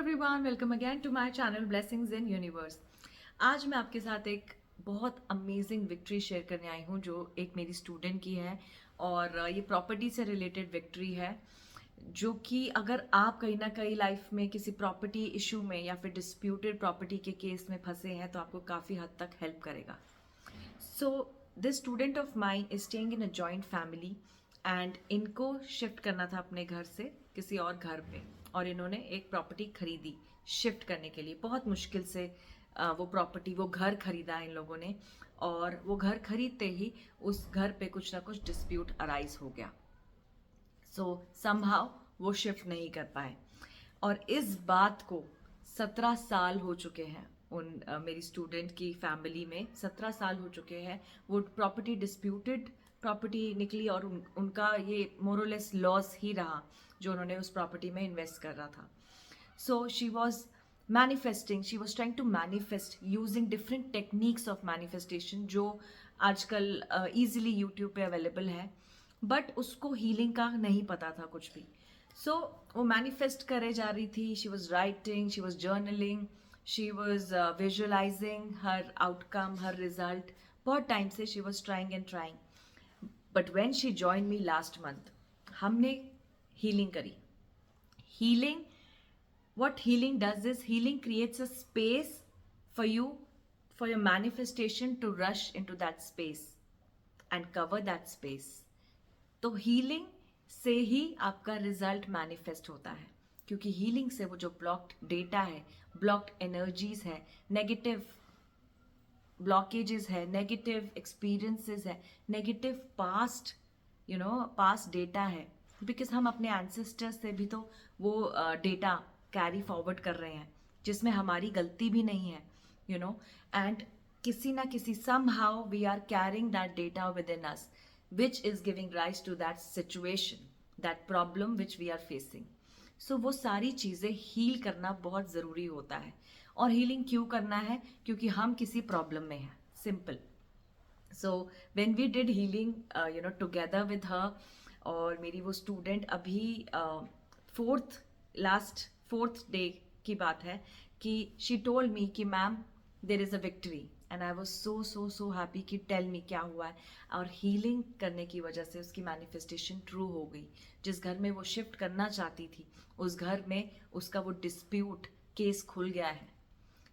Everyone, welcome again to my channel blessings in universe. आज मैं आपके साथ एक बहुत अमेजिंग विक्ट्री शेयर करने आई हूँ जो एक मेरी स्टूडेंट की है। और ये प्रॉपर्टी से रिलेटेड विक्ट्री है जो कि अगर आप कहीं ना कहीं लाइफ में किसी प्रॉपर्टी इशू में या फिर डिस्प्यूटेड प्रॉपर्टी के केस में फंसे हैं तो आपको काफ़ी हद तक हेल्प करेगा। So this student of mine is staying in a joint family and इनको शिफ्ट करना था अपने घर से किसी और घर पे। और इन्होंने एक प्रॉपर्टी खरीदी शिफ्ट करने के लिए, बहुत मुश्किल से वो घर खरीदा इन लोगों ने। और वो घर खरीदते ही उस घर पे कुछ ना कुछ डिस्प्यूट अराइज हो गया। सो समहाउ वो शिफ्ट नहीं कर पाए। और इस बात को 17 साल हो चुके हैं मेरी स्टूडेंट की फैमिली में 17 साल हो चुके हैं। वो प्रॉपर्टी डिस्प्यूटेड प्रॉपर्टी निकली और उनका ये मोरलेस लॉस ही रहा जो उन्होंने उस प्रॉपर्टी में इन्वेस्ट कर रहा था। So she was manifesting, she was trying to manifest using different techniques of manifestation जो आजकल ईजिली यूट्यूब पे अवेलेबल है, बट उसको हीलिंग का नहीं पता था कुछ भी। सो वो मैनिफेस्ट करे जा रही थी। She was writing, she was journaling, she was visualising her outcome, her result. बहुत टाइम से she was trying and trying. But when she join me last month, हमने हीलिंग करी। Healing, what healing does is healing creates a space for you, for your manifestation to rush into that space and cover that space. तो healing से ही आपका result manifest होता है, क्योंकि healing से वो जो ब्लॉक्ड डेटा है, ब्लॉक्ड एनर्जीज है, नेगेटिव ब्लॉकेजेस है, नेगेटिव एक्सपीरियंसेस है, नेगेटिव पास्ट पास्ट डेटा है। बिकॉज हम अपने एंसेस्टर्स से भी तो वो डेटा कैरी फॉरवर्ड कर रहे हैं जिसमें हमारी गलती भी नहीं है, एंड किसी ना किसी somehow we are carrying that data within us which is giving rise to that situation, that problem which we are facing. सो वो सारी चीज़ें हील करना बहुत ज़रूरी होता है। और हीलिंग क्यों करना है? क्योंकि हम किसी प्रॉब्लम में हैं, simple. So when we did healing together with her, और मेरी वो स्टूडेंट अभी फोर्थ डे की बात है कि शी टोल्ड मी कि ma'am there is a victory, and I was so so so happy कि टेल मी क्या हुआ है। और हीलिंग करने की वजह से उसकी मैनिफेस्टेशन ट्रू हो गई। जिस घर में वो शिफ्ट करना चाहती थी उस घर में उसका वो डिस्प्यूट केस खुल गया है,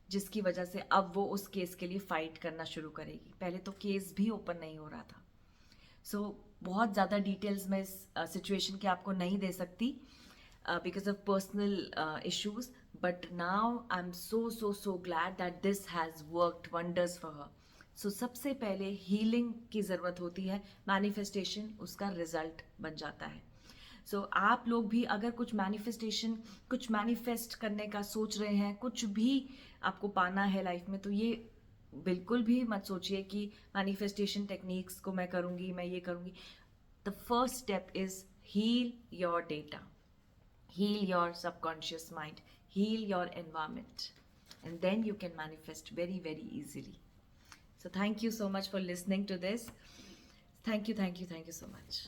जिसकी वजह से अब वो उस केस के लिए फाइट करना शुरू करेगी। पहले तो केस भी ओपन नहीं हो रहा था। सो बहुत ज़्यादा डिटेल्स में इस सिचुएशन के आपको नहीं दे सकती because of personal issues, but now I'm so glad that this has worked wonders for her. So सबसे पहले हीलिंग की ज़रूरत होती है, मैनिफेस्टेशन उसका रिजल्ट बन जाता है। सो आप लोग भी अगर कुछ मैनिफेस्ट करने का सोच रहे हैं, कुछ भी आपको पाना है लाइफ में, तो ये बिल्कुल भी मत सोचिए कि मैनिफेस्टेशन टेक्निक्स को मैं करूँगी, मैं ये करूँगी। The first step is heal your data, heal your subconscious mind, heal your environment, and then you can manifest very easily. So thank you so much for listening to this. Thank you so much.